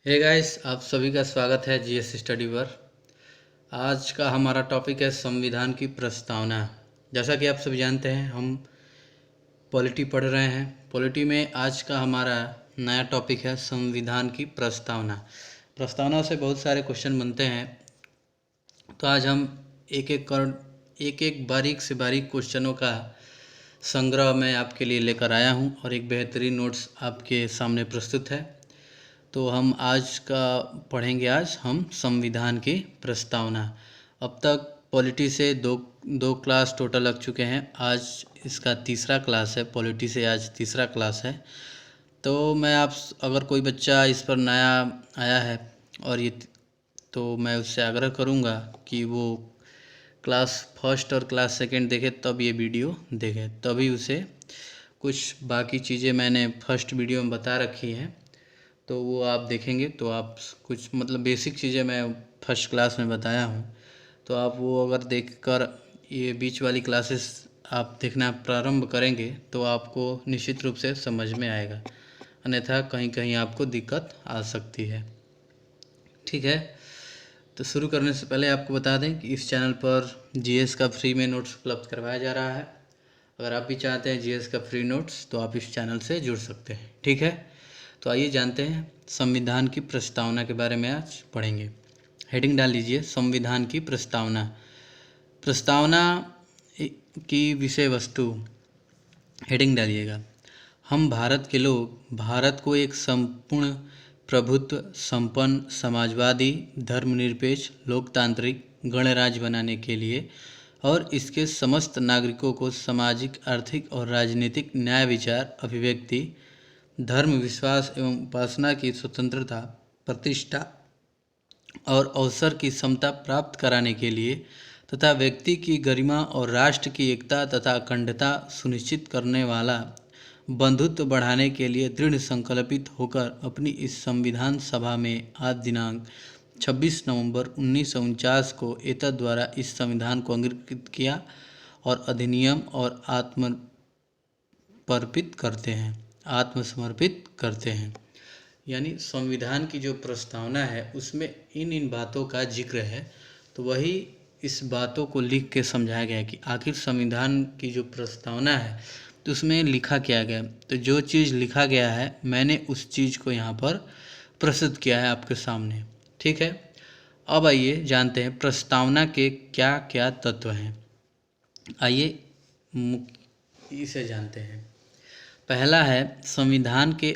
Hey guys, आप सभी का स्वागत है जीएस स्टडी पर। आज का हमारा टॉपिक है संविधान की प्रस्तावना। जैसा कि आप सभी जानते हैं, हम पॉलिटी पढ़ रहे हैं। पॉलिटी में आज का हमारा नया टॉपिक है संविधान की प्रस्तावना। प्रस्तावना से बहुत सारे क्वेश्चन बनते हैं, तो आज हम एक एक बारीक से बारीक क्वेश्चनों का संग्रह मैं आपके लिए लेकर आया हूं और एक बेहतरीन नोट्स आपके सामने प्रस्तुत है। तो हम आज का पढ़ेंगे। आज हम संविधान की प्रस्तावना। अब तक पॉलिटी से दो क्लास टोटल लग चुके हैं। आज इसका तीसरा क्लास है। पॉलिटी से आज तीसरा क्लास है। तो मैं आप अगर कोई बच्चा इस पर नया आया है और ये तो मैं उससे आग्रह करूँगा कि वो क्लास फर्स्ट और क्लास सेकंड देखे, तब ये वीडियो देखे, तभी उसे कुछ बाकी चीज़ें मैंने फर्स्ट वीडियो में बता रखी हैं, तो वो आप देखेंगे तो आप कुछ बेसिक चीज़ें मैं फर्स्ट क्लास में बताया हूँ, तो आप वो अगर देखकर ये बीच वाली क्लासेस आप देखना प्रारंभ करेंगे तो आपको निश्चित रूप से समझ में आएगा, अन्यथा कहीं कहीं आपको दिक्कत आ सकती है। ठीक है, तो शुरू करने से पहले आपको बता दें कि इस चैनल पर जीएस का फ्री में नोट्स उपलब्ध करवाया जा रहा है। अगर आप भी चाहते हैं जीएस का फ्री नोट्स तो आप इस चैनल से जुड़ सकते हैं। ठीक है, तो आइए जानते हैं संविधान की प्रस्तावना के बारे में आज पढ़ेंगे। हेडिंग डाल लीजिए, संविधान की प्रस्तावना। प्रस्तावना की विषय वस्तु हेडिंग डालिएगा। हम भारत के लोग भारत को एक संपूर्ण प्रभुत्व संपन्न समाजवादी धर्मनिरपेक्ष लोकतांत्रिक गणराज्य बनाने के लिए और इसके समस्त नागरिकों को सामाजिक आर्थिक और राजनीतिक न्याय विचार अभिव्यक्ति धर्म विश्वास एवं उपासना की स्वतंत्रता प्रतिष्ठा और अवसर की समता प्राप्त कराने के लिए तथा व्यक्ति की गरिमा और राष्ट्र की एकता तथा अखंडता सुनिश्चित करने वाला बंधुत्व बढ़ाने के लिए दृढ़ संकल्पित होकर अपनी इस संविधान सभा में आज दिनांक 26 नवंबर 1949 को एतद द्वारा इस संविधान को अंगीकृत किया और अधिनियम और आत्मसमर्पित करते हैं। यानी संविधान की जो प्रस्तावना है उसमें इन बातों का जिक्र है, तो वही इस बातों को लिख के समझाया गया कि आखिर संविधान की जो प्रस्तावना है तो उसमें लिखा क्या गया। तो जो चीज़ लिखा गया है मैंने उस चीज़ को यहाँ पर प्रस्तुत किया है आपके सामने। ठीक है, अब आइए जानते हैं प्रस्तावना के क्या क्या तत्व हैं। आइए इसे जानते हैं। पहला है संविधान के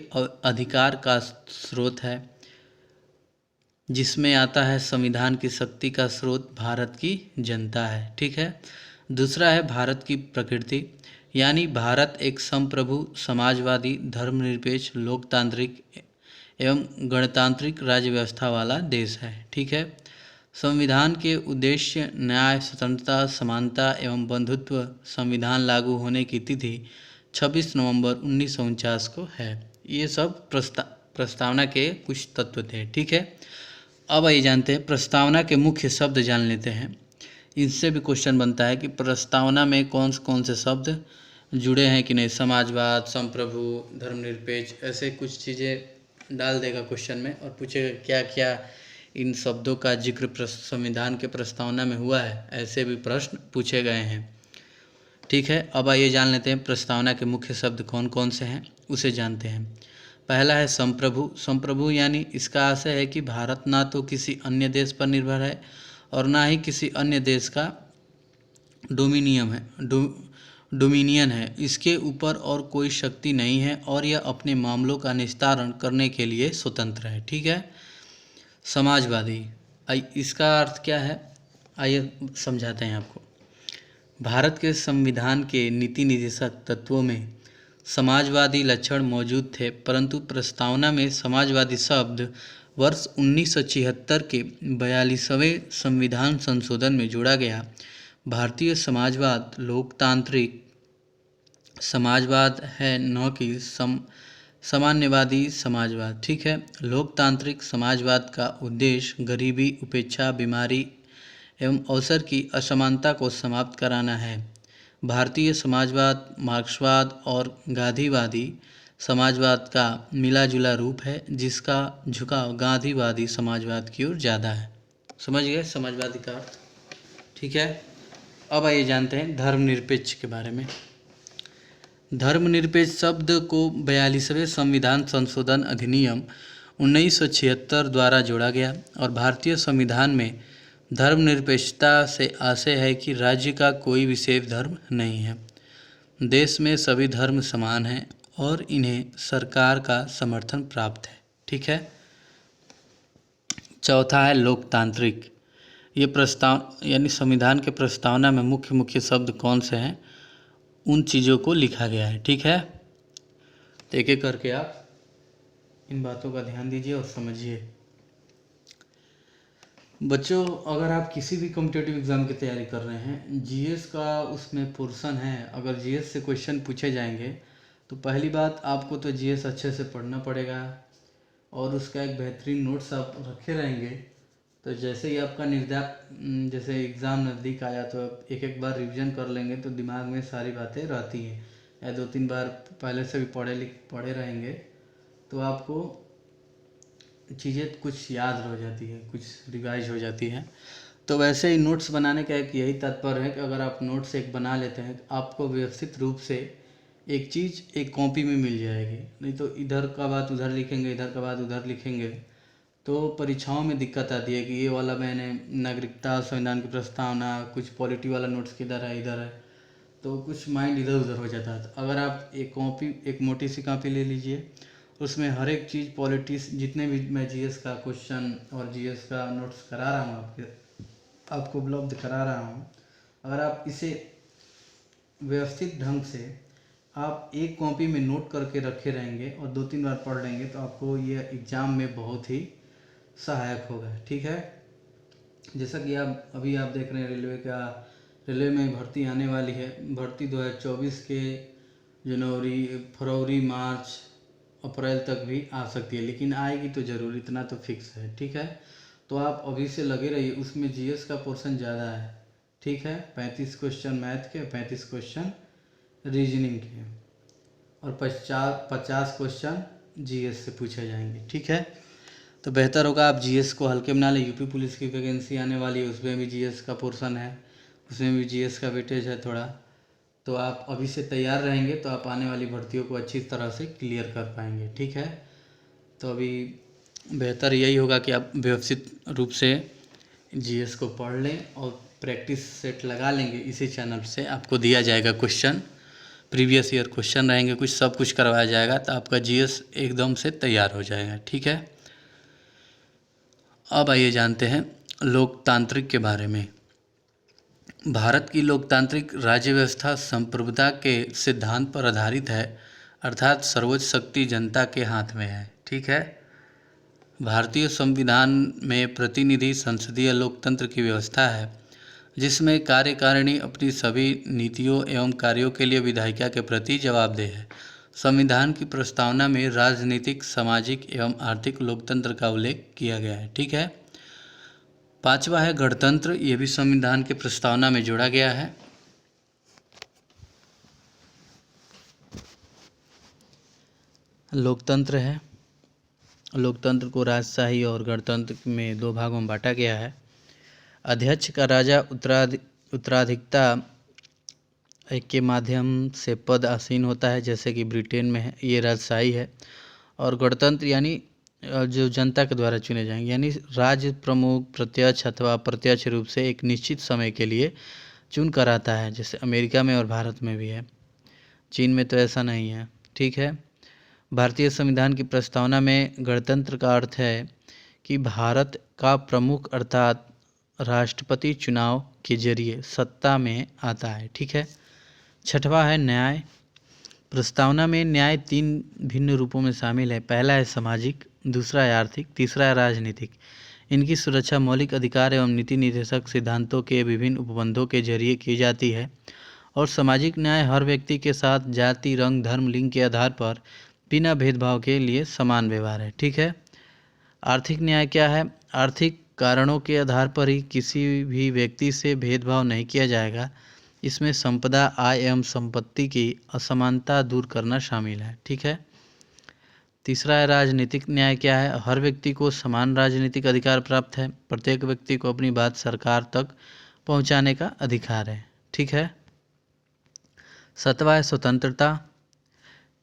अधिकार का स्रोत है, जिसमें आता है संविधान की शक्ति का स्रोत भारत की जनता है। ठीक है। दूसरा है भारत की प्रकृति, यानी भारत एक संप्रभु समाजवादी धर्मनिरपेक्ष लोकतांत्रिक एवं गणतांत्रिक राज्य व्यवस्था वाला देश है। ठीक है। संविधान के उद्देश्य न्याय स्वतंत्रता समानता एवं बंधुत्व। संविधान लागू होने की तिथि 26 नवंबर 1949 को है। ये सब प्रस्तावना के कुछ तत्व थे। ठीक है, अब आइए जानते हैं प्रस्तावना के मुख्य शब्द जान लेते हैं। इनसे भी क्वेश्चन बनता है कि प्रस्तावना में कौन से शब्द जुड़े हैं कि नहीं। समाजवाद, संप्रभु, धर्मनिरपेक्ष, ऐसे कुछ चीज़ें डाल देगा क्वेश्चन में और पूछेगा क्या क्या इन शब्दों का जिक्र संविधान के प्रस्तावना में हुआ है। ऐसे भी प्रश्न पूछे गए हैं। ठीक है, अब आइए जान लेते हैं प्रस्तावना के मुख्य शब्द कौन कौन से हैं, उसे जानते हैं। पहला है संप्रभु। संप्रभु यानी इसका आशय है कि भारत ना तो किसी अन्य देश पर निर्भर है और ना ही किसी अन्य देश का डोमिनियन है। इसके ऊपर और कोई शक्ति नहीं है और यह अपने मामलों का निस्तारण करने के लिए स्वतंत्र है। ठीक है। समाजवादी, इसका अर्थ क्या है आइए समझाते हैं आपको। भारत के संविधान के नीति निर्देशक तत्वों में समाजवादी लक्षण मौजूद थे, परंतु प्रस्तावना में समाजवादी शब्द वर्ष 1976 के 42वें संविधान संशोधन में जोड़ा गया। भारतीय समाजवाद लोकतांत्रिक समाजवाद है, न कि सामान्यवादी समाजवाद। ठीक है। लोकतांत्रिक समाजवाद का उद्देश्य गरीबी, उपेक्षा, बीमारी एवं अवसर की असमानता को समाप्त कराना है। भारतीय समाजवाद मार्क्सवाद और गांधीवादी समाजवाद का मिला जुला रूप है जिसका झुकाव गांधीवादी समाजवाद की ओर ज़्यादा है। समझ गए समाजवादी का अर्थ? ठीक है। अब आइए जानते हैं धर्मनिरपेक्ष के बारे में। धर्मनिरपेक्ष शब्द को 42वें संविधान संशोधन अधिनियम 1976 द्वारा जोड़ा गया और भारतीय संविधान में धर्मनिरपेक्षता से आशय है कि राज्य का कोई विशेष धर्म नहीं है, देश में सभी धर्म समान हैं और इन्हें सरकार का समर्थन प्राप्त है। ठीक है। चौथा है लोकतांत्रिक। ये प्रस्ताव यानी संविधान के प्रस्तावना में मुख्य मुख्य शब्द कौन से हैं उन चीज़ों को लिखा गया है। ठीक है। तो एक एक करके आप इन बातों का ध्यान दीजिए और समझिए। बच्चों, अगर आप किसी भी कॉम्पिटिटिव एग्ज़ाम की तैयारी कर रहे हैं, जीएस का उसमें पोर्शन है, अगर जीएस से क्वेश्चन पूछे जाएंगे तो पहली बात आपको तो जीएस अच्छे से पढ़ना पड़ेगा और उसका एक बेहतरीन नोट्स आप रखे रहेंगे। तो जैसे ही आपका जैसे एग्ज़ाम नज़दीक आया तो एक एक बार रिवीजन कर लेंगे तो दिमाग में सारी बातें रहती हैं, या 2-3 बार पहले से भी पढ़े रहेंगे तो आपको चीज़ें कुछ याद रह जाती है, कुछ रिवाइज हो जाती है। तो वैसे ही नोट्स बनाने का एक यही तात्पर्य है कि अगर आप नोट्स एक बना लेते हैं तो आपको व्यवस्थित रूप से एक चीज़ एक कॉपी में मिल जाएगी। नहीं तो इधर का बात उधर लिखेंगे, इधर का बात उधर लिखेंगे तो परीक्षाओं में दिक्कत आती है कि ये वाला मैंने नागरिकता संविधान की प्रस्तावना, कुछ पॉलिटी वाला नोट्स किधर है, इधर है, तो कुछ माइंड इधर उधर हो जाता है। तो अगर आप एक मोटी सी कॉपी ले लीजिए, उसमें हर एक चीज़ पॉलिटिक्स जितने भी मैं जीएस का क्वेश्चन और जीएस का नोट्स करा रहा हूँ आपको उपलब्ध करा रहा हूँ, अगर आप इसे व्यवस्थित ढंग से आप एक कॉपी में नोट करके रखे रहेंगे और 2-3 बार पढ़ लेंगे तो आपको ये एग्ज़ाम में बहुत ही सहायक होगा। ठीक है। जैसा कि अभी आप देख रहे हैं रेलवे में भर्ती आने वाली है। भर्ती 2024 के जनवरी, फरवरी, मार्च, अप्रैल तक भी आ सकती है, लेकिन आएगी तो ज़रूर, इतना तो फिक्स है। ठीक है। तो आप अभी से लगे रहिए, उसमें जीएस का पोर्शन ज़्यादा है। ठीक है। 35 क्वेश्चन मैथ के, 35 क्वेश्चन रीजनिंग के और 50 क्वेश्चन जीएस से पूछे जाएंगे। ठीक है। तो बेहतर होगा आप जीएस को हल्के में ना लें। यूपी पुलिस की वैकेंसी आने वाली है, उसमें भी जीएस का पोर्शन है, उसमें भी जीएस का वेटेज है थोड़ा। तो आप अभी से तैयार रहेंगे तो आप आने वाली भर्तियों को अच्छी तरह से क्लियर कर पाएंगे। ठीक है। तो अभी बेहतर यही होगा कि आप व्यवस्थित रूप से जीएस को पढ़ लें और प्रैक्टिस सेट लगा लेंगे। इसी चैनल से आपको दिया जाएगा क्वेश्चन, प्रीवियस ईयर क्वेश्चन रहेंगे, कुछ सब कुछ करवाया जाएगा, तो आपका जीएस एकदम से तैयार हो जाएगा। ठीक है। अब आइए जानते हैं लोकतांत्रिक के बारे में। भारत की लोकतांत्रिक राज्य व्यवस्था संप्रभुता के सिद्धांत पर आधारित है, अर्थात सर्वोच्च शक्ति जनता के हाथ में है। ठीक है। भारतीय संविधान में प्रतिनिधि संसदीय लोकतंत्र की व्यवस्था है, जिसमें कार्यकारिणी अपनी सभी नीतियों एवं कार्यों के लिए विधायिका के प्रति जवाबदेह है। संविधान की प्रस्तावना में राजनीतिक, सामाजिक एवं आर्थिक लोकतंत्र का उल्लेख किया गया है। ठीक है। 5वां है गणतंत्र। ये भी संविधान के प्रस्तावना में जोड़ा गया है। लोकतंत्र है, लोकतंत्र को राजशाही और गणतंत्र में 2 भागों में बांटा गया है। अध्यक्ष का राजा उत्तराधिकता के माध्यम से पद आसीन होता है, जैसे कि ब्रिटेन में है, ये राजशाही है। और गणतंत्र यानी जो जनता के द्वारा चुने जाएंगे, यानी राज्य प्रमुख प्रत्यक्ष अथवा अप्रत्यक्ष रूप से एक निश्चित समय के लिए चुन कर आता है, जैसे अमेरिका में और भारत में भी है। चीन में तो ऐसा नहीं है। ठीक है। भारतीय संविधान की प्रस्तावना में गणतंत्र का अर्थ है कि भारत का प्रमुख अर्थात राष्ट्रपति चुनाव के जरिए सत्ता में आता है। ठीक है। 6वां है न्याय। प्रस्तावना में न्याय 3 भिन्न रूपों में शामिल है। पहला है सामाजिक, दूसरा है आर्थिक, तीसरा है राजनीतिक। इनकी सुरक्षा मौलिक अधिकार एवं नीति निर्देशक सिद्धांतों के विभिन्न उपबंधों के जरिए की जाती है। और सामाजिक न्याय हर व्यक्ति के साथ जाति, रंग, धर्म, लिंग के आधार पर बिना भेदभाव के लिए समान व्यवहार है। ठीक है। आर्थिक न्याय क्या है? आर्थिक कारणों के आधार पर ही किसी भी व्यक्ति से भेदभाव नहीं किया जाएगा। इसमें संपदा, आय एवं संपत्ति की असमानता दूर करना शामिल है। ठीक है। तीसरा है राजनीतिक न्याय क्या है? हर व्यक्ति को समान राजनीतिक अधिकार प्राप्त है। प्रत्येक व्यक्ति को अपनी बात सरकार तक पहुंचाने का अधिकार है। ठीक है। सातवां है स्वतंत्रता।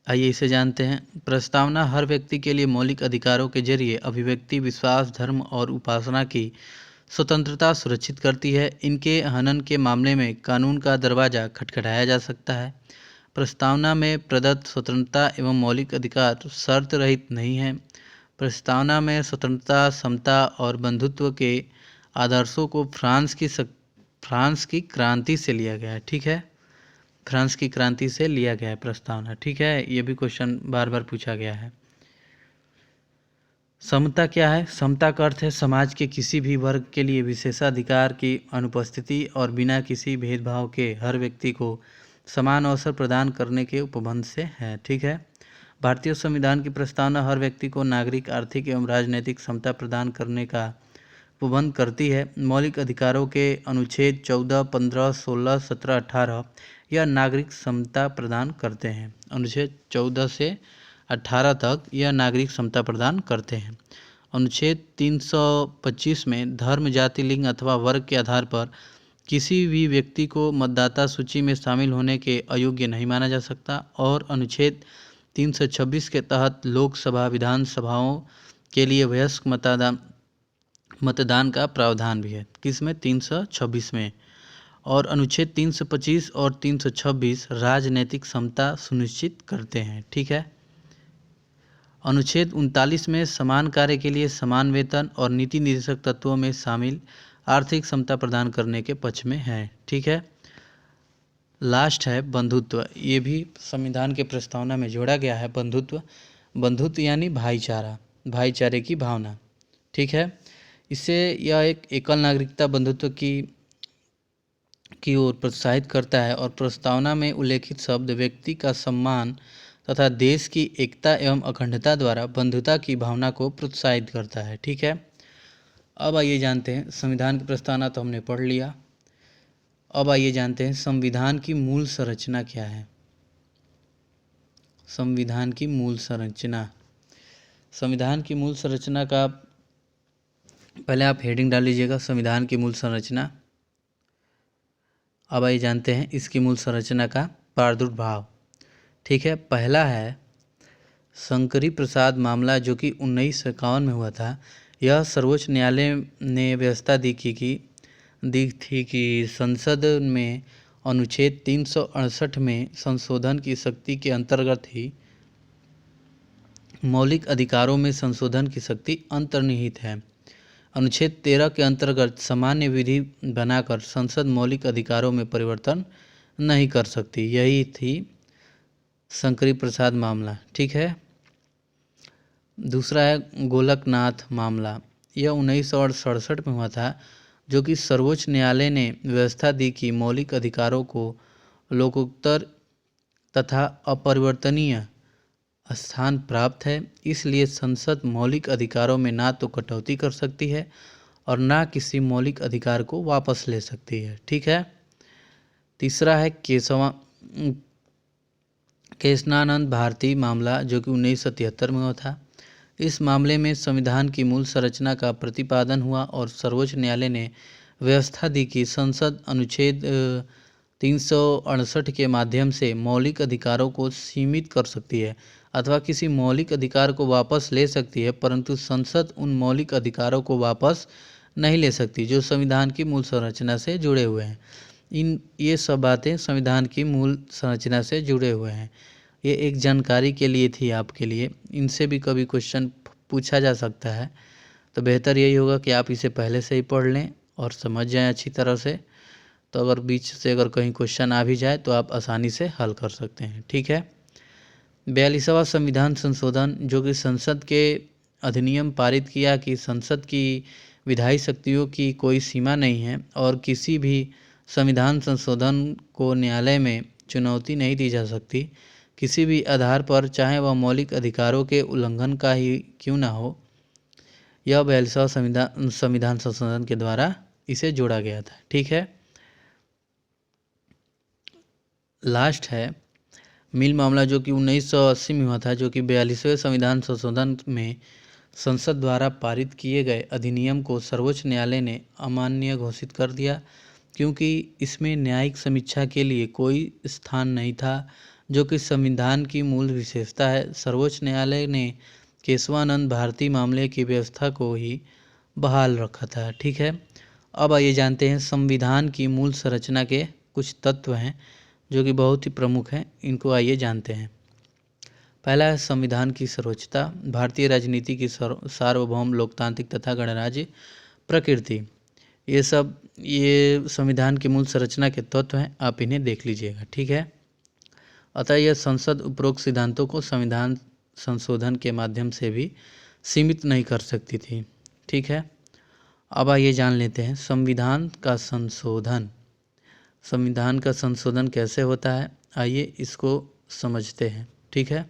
आइए इसे जानते हैं। प्रस्तावना हर व्यक्ति के लिए मौलिक अधिकारों के जरिए अभिव्यक्ति, विश्वास, धर्म और उपासना की स्वतंत्रता सुरक्षित करती है। इनके हनन के मामले में कानून का दरवाजा खटखटाया जा सकता है। प्रस्तावना में प्रदत्त स्वतंत्रता एवं मौलिक अधिकार शर्त रहित नहीं है। प्रस्तावना में स्वतंत्रता, समता और बंधुत्व के आदर्शों को फ्रांस की क्रांति से लिया गया है। ठीक है, फ्रांस की क्रांति से लिया गया है प्रस्तावना। ठीक है, ये भी क्वेश्चन बार बार पूछा गया है। समता क्या है? समता का अर्थ है समाज के किसी भी वर्ग के लिए विशेषाधिकार की अनुपस्थिति और बिना किसी भेदभाव के हर व्यक्ति को समान अवसर प्रदान करने के उपबंध से है। ठीक है। भारतीय संविधान की प्रस्तावना हर व्यक्ति को नागरिक, आर्थिक एवं राजनीतिक समता प्रदान करने का उपबंध करती है। मौलिक अधिकारों के अनुच्छेद 14, 15, 16, 17, 18 यह नागरिक समता प्रदान करते हैं। अनुच्छेद 14 से 18 तक यह नागरिक समता प्रदान करते हैं। अनुच्छेद 325 में धर्म, जाति, लिंग अथवा वर्ग के आधार पर किसी भी व्यक्ति को मतदाता सूची में शामिल होने के अयोग्य नहीं माना जा सकता। और अनुच्छेद 326 के तहत लोकसभा, विधानसभाओं के लिए वयस्क मतदान का प्रावधान भी है। किसमें? 326 में। और अनुच्छेद 325 और 326 राजनीतिक समता सुनिश्चित करते हैं। ठीक है। अनुच्छेद 39 में समान कार्य के लिए समान वेतन और नीति निर्देशक तत्वों में शामिल आर्थिक समता प्रदान करने के पक्ष में है। ठीक है। लास्ट है बंधुत्व। ये भी संविधान के प्रस्तावना में जोड़ा गया है। बंधुत्व यानी भाईचारा, भाईचारे की भावना। ठीक है। इससे यह एक एकल नागरिकता बंधुत्व की ओर प्रोत्साहित करता है और प्रस्तावना में उल्लेखित शब्द व्यक्ति का सम्मान तथा देश की एकता एवं अखंडता द्वारा बंधुता की भावना को प्रोत्साहित करता है। ठीक है। अब आइए जानते हैं, संविधान की प्रस्तावना तो हमने पढ़ लिया। अब आइए जानते हैं संविधान की मूल संरचना क्या है। संविधान की मूल संरचना। संविधान की मूल संरचना का पहले आप हेडिंग डाल लीजिएगा, संविधान की मूल संरचना। अब आइए जानते हैं इसकी मूल संरचना का प्रादुर्भाव। ठीक है। पहला है शंकरी प्रसाद मामला, जो कि 1951 में हुआ था। यह सर्वोच्च न्यायालय ने व्यवस्था दी थी कि संसद में अनुच्छेद 368 में संशोधन की शक्ति के अंतर्गत ही मौलिक अधिकारों में संशोधन की शक्ति अंतर्निहित है। अनुच्छेद 13 के अंतर्गत सामान्य विधि बनाकर संसद मौलिक अधिकारों में परिवर्तन नहीं कर सकती। यही थी शंकरी प्रसाद मामला। ठीक है। दूसरा है गोलकनाथ मामला। यह 1967 में हुआ था, जो कि सर्वोच्च न्यायालय ने व्यवस्था दी कि मौलिक अधिकारों को लोकोत्तर तथा अपरिवर्तनीय स्थान प्राप्त है, इसलिए संसद मौलिक अधिकारों में ना तो कटौती कर सकती है और ना किसी मौलिक अधिकार को वापस ले सकती है। ठीक है। तीसरा है केशवानंद भारती मामला, जो कि 1973 में हुआ था। इस मामले में संविधान की मूल संरचना का प्रतिपादन हुआ और सर्वोच्च न्यायालय ने व्यवस्था दी कि संसद अनुच्छेद 368 के माध्यम से मौलिक अधिकारों को सीमित कर सकती है अथवा किसी मौलिक अधिकार को वापस ले सकती है, परंतु संसद उन मौलिक अधिकारों को वापस नहीं ले सकती जो संविधान की मूल संरचना से जुड़े हुए हैं। ये सब बातें संविधान की मूल संरचना से जुड़े हुए हैं। ये एक जानकारी के लिए थी आपके लिए। इनसे भी कभी क्वेश्चन पूछा जा सकता है, तो बेहतर यही होगा कि आप इसे पहले से ही पढ़ लें और समझ जाएं अच्छी तरह से। तो अगर बीच से अगर कहीं क्वेश्चन आ भी जाए तो आप आसानी से हल कर सकते हैं। ठीक है। 42वां संविधान संशोधन, जो कि संसद के अधिनियम पारित किया कि संसद की विधायी शक्तियों की कोई सीमा नहीं है और किसी भी संविधान संशोधन को न्यायालय में चुनौती नहीं दी जा सकती किसी भी आधार पर, चाहे वह मौलिक अधिकारों के उल्लंघन का ही क्यों ना हो। यह 42वां संविधान संशोधन के द्वारा इसे जोड़ा गया था। ठीक है। लास्ट है मिल मामला जो कि 1980 में हुआ था, जो कि 42वें संविधान संशोधन में संसद द्वारा पारित किए गए अधिनियम को सर्वोच्च न्यायालय ने अमान्य घोषित कर दिया, क्योंकि इसमें न्यायिक समीक्षा के लिए कोई स्थान नहीं था, जो कि संविधान की मूल विशेषता है। सर्वोच्च न्यायालय ने केशवानंद भारती मामले की व्यवस्था को ही बहाल रखा था। ठीक है, अब आइए जानते हैं संविधान की मूल संरचना के कुछ तत्व हैं जो कि बहुत ही प्रमुख हैं, इनको आइए जानते हैं। पहला है संविधान की सर्वोच्चता। भारतीय राजनीति की सार्वभौम, लोकतांत्रिक तथा गणराज्य प्रकृति, ये संविधान की मूल संरचना के तत्व हैं, आप इन्हें देख लीजिएगा। ठीक है, अतः यह संसद उपरोक्त सिद्धांतों को संविधान संशोधन के माध्यम से भी सीमित नहीं कर सकती थी। ठीक है, अब आइए जान लेते हैं संविधान का संशोधन। संविधान का संशोधन कैसे होता है, आइए इसको समझते हैं। ठीक है,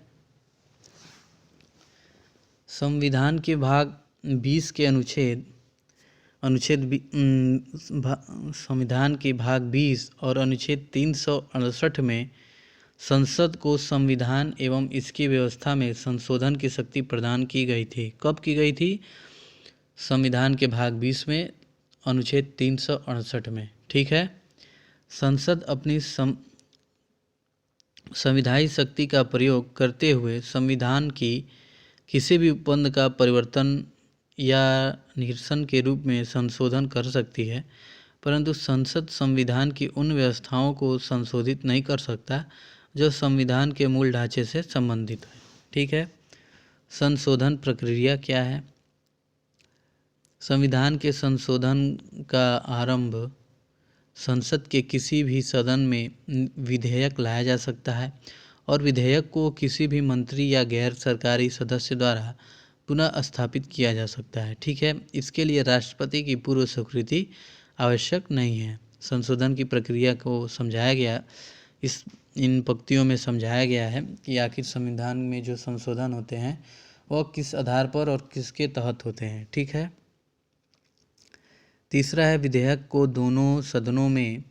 संविधान के भाग 20 के संविधान के भाग 20 और अनुच्छेद 368 में संसद को संविधान एवं इसकी व्यवस्था में संशोधन की शक्ति प्रदान की गई थी। कब की गई थी? संविधान के भाग 20 में, अनुच्छेद 368 में। ठीक है, संसद अपनी संविधायी शक्ति का प्रयोग करते हुए संविधान की किसी भी उपबंध का परिवर्तन या निरसन के रूप में संशोधन कर सकती है, परंतु संसद संविधान की उन व्यवस्थाओं को संशोधित नहीं कर सकता जो संविधान के मूल ढांचे से संबंधित है। ठीक है, संशोधन प्रक्रिया क्या है? संविधान के संशोधन का आरंभ संसद के किसी भी सदन में विधेयक लाया जा सकता है और विधेयक को किसी भी मंत्री या गैर सरकारी सदस्य द्वारा पुनः स्थापित किया जा सकता है। ठीक है, इसके लिए राष्ट्रपति की पूर्व स्वीकृति आवश्यक नहीं है। संशोधन की प्रक्रिया को समझाया गया, इन पंक्तियों में समझाया गया है कि आखिर संविधान में जो संशोधन होते हैं वह किस आधार पर और किसके तहत होते हैं। ठीक है, तीसरा है विधेयक को दोनों सदनों में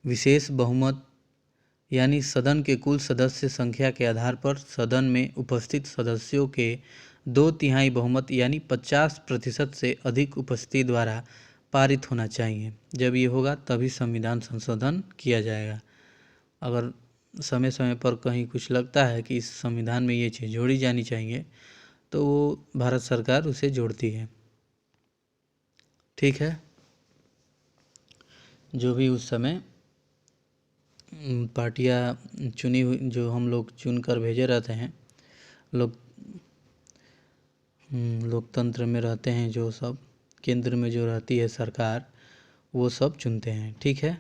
विशेष बहुमत यानी सदन के कुल सदस्य संख्या के आधार पर सदन में उपस्थित सदस्यों के 2/3 बहुमत यानी 50% से अधिक उपस्थिति द्वारा पारित होना चाहिए। जब ये होगा तभी संविधान संशोधन किया जाएगा। अगर समय समय पर कहीं कुछ लगता है कि इस संविधान में ये चीज़ जोड़ी जानी चाहिए तो वो भारत सरकार उसे जोड़ती है। ठीक है, जो भी उस समय पार्टियां चुनी हुई, जो हम लोग चुन कर भेजे रहते हैं, लोकतंत्र में रहते हैं, जो सब केंद्र में जो रहती है सरकार, वो सब चुनते हैं। ठीक है,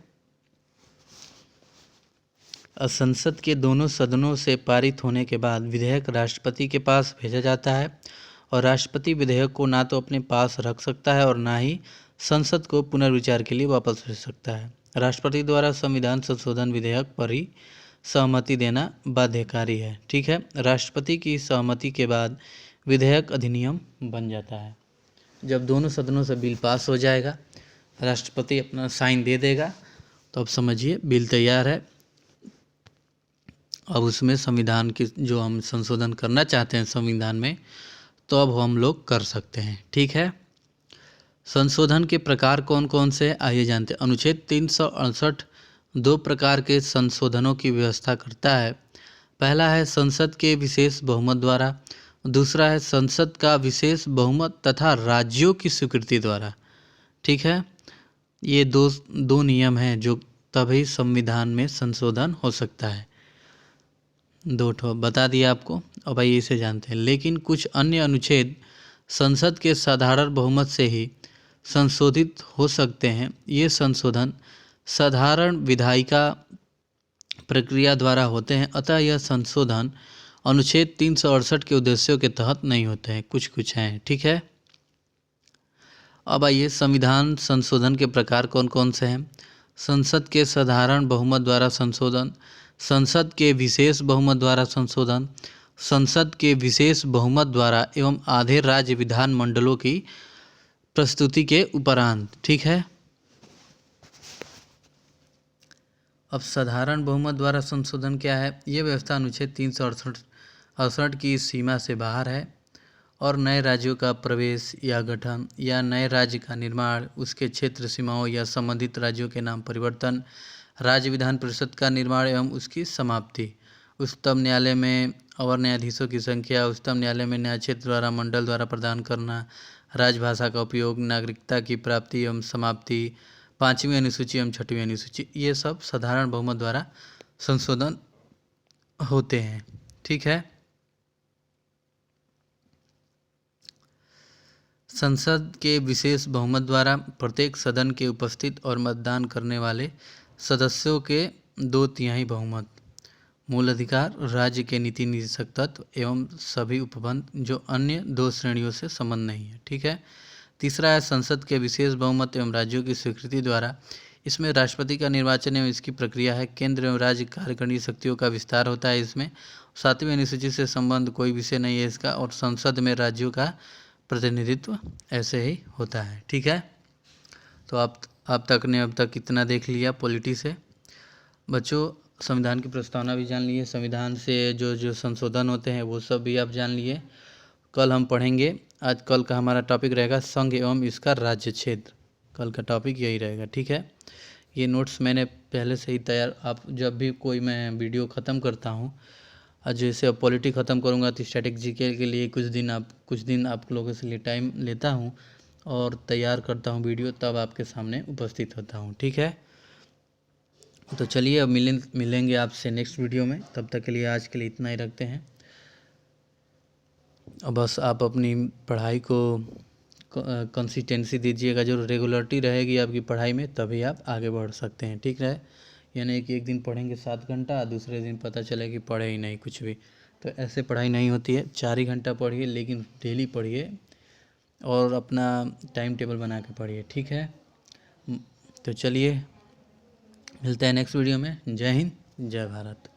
संसद के दोनों सदनों से पारित होने के बाद विधेयक राष्ट्रपति के पास भेजा जाता है और राष्ट्रपति विधेयक को ना तो अपने पास रख सकता है और ना ही संसद को पुनर्विचार के लिए वापस भेज सकता है। राष्ट्रपति द्वारा संविधान संशोधन विधेयक पर ही सहमति देना बाध्यकारी है। ठीक है, राष्ट्रपति की सहमति के बाद विधेयक अधिनियम बन जाता है। जब दोनों सदनों से बिल पास हो जाएगा, राष्ट्रपति अपना साइन दे देगा, तो अब समझिए बिल तैयार है। अब उसमें संविधान की जो हम संशोधन करना चाहते हैं संविधान में, तो अब हम लोग कर सकते हैं। ठीक है, संशोधन के प्रकार कौन कौन से, आइए जानते हैं। अनुच्छेद 368 2 प्रकार के संशोधनों की व्यवस्था करता है। पहला है संसद के विशेष बहुमत द्वारा, दूसरा है संसद का विशेष बहुमत तथा राज्यों की स्वीकृति द्वारा। ठीक है, ये दो नियम हैं जो तभी संविधान में संशोधन हो सकता है। 2 ठो बता दिया आपको, अब आइए इसे जानते हैं। लेकिन कुछ अन्य अनुच्छेद संसद के साधारण बहुमत से ही संशोधित हो सकते हैं। ये संशोधन साधारण विधायिका प्रक्रिया द्वारा होते हैं, अतः यह संशोधन अनुच्छेद 368 के उद्देश्यों के तहत नहीं होते हैं, कुछ हैं। ठीक है, अब आइए संविधान संशोधन के प्रकार कौन कौन से हैं। संसद के साधारण बहुमत द्वारा संशोधन, संसद के विशेष बहुमत द्वारा संशोधन, संसद के विशेष बहुमत द्वारा एवं आधे राज्य विधान मंडलों की प्रस्तुति के उपरांत। ठीक है, अब साधारण बहुमत द्वारा संशोधन क्या है? ये व्यवस्था अनुच्छेद 368 की सीमा से बाहर है और नए राज्यों का प्रवेश या गठन या नए राज्य का निर्माण, उसके क्षेत्र सीमाओं या संबंधित राज्यों के नाम परिवर्तन, राज्य विधान परिषद का निर्माण एवं उसकी समाप्ति, उच्चतम न्यायालय में अवर न्यायाधीशों की संख्या, उच्चतम न्यायालय में न्याय क्षेत्र द्वारा मंडल द्वारा प्रदान करना, राजभाषा का उपयोग, नागरिकता की प्राप्ति एवं समाप्ति, 5वीं अनुसूची एवं 6वीं अनुसूची, ये सब साधारण बहुमत द्वारा संशोधन होते हैं। ठीक है। संसद के विशेष बहुमत द्वारा प्रत्येक सदन के उपस्थित और मतदान करने वाले सदस्यों के 2/3 बहुमत, मूल अधिकार, राज्य के नीति निदेशक तत्व एवं सभी उपबंध जो अन्य 2 श्रेणियों से संबंध नहीं है। ठीक है। तीसरा है संसद के विशेष बहुमत एवं राज्यों की स्वीकृति द्वारा। इसमें राष्ट्रपति का निर्वाचन एवं इसकी प्रक्रिया है। केंद्र एवं राज्य कार्यकारिणी शक्तियों का विस्तार होता है। इसमें 7वीं अनुसूची से संबंध कोई विषय नहीं है इसका, और संसद में राज्यों का प्रतिनिधित्व ऐसे ही होता है। ठीक है। तो आप तक ने अब तक इतना देख लिया पॉलिटी से। बच्चों, संविधान की प्रस्तावना भी जान लिए, संविधान से जो जो संशोधन होते हैं वो सब भी आप जान लिए। कल हम पढ़ेंगे, आज कल का हमारा टॉपिक रहेगा संघ एवं इसका राज्य क्षेत्र। कल का टॉपिक यही रहेगा। ठीक है। ये नोट्स मैंने पहले से ही तैयार, आप जब भी कोई मैं वीडियो ख़त्म करता हूँ, जैसे अब पॉलिटी ख़त्म करूँगा तो स्टैटिक जीके के लिए कुछ दिन आप लोगों से लिए टाइम लेता हूँ और तैयार करता हूँ वीडियो, तब आपके सामने उपस्थित होता हूँ। ठीक है। तो चलिए अब मिलेंगे आपसे नेक्स्ट वीडियो में। तब तक के लिए आज के लिए इतना ही रखते हैं। अब बस आप अपनी पढ़ाई को कंसिस्टेंसी दीजिएगा, जो रेगुलरिटी रहेगी आपकी पढ़ाई में, तभी आप आगे बढ़ सकते हैं। ठीक है। यानी कि एक दिन पढ़ेंगे 7 घंटा, दूसरे दिन पता चले कि पढ़े ही नहीं कुछ भी, तो ऐसे पढ़ाई नहीं होती है। 4 ही घंटा पढ़िए, लेकिन डेली पढ़िए और अपना टाइम टेबल बना के पढ़िए। ठीक है। तो चलिए मिलते हैं नेक्स्ट वीडियो में। जय हिंद, जय भारत।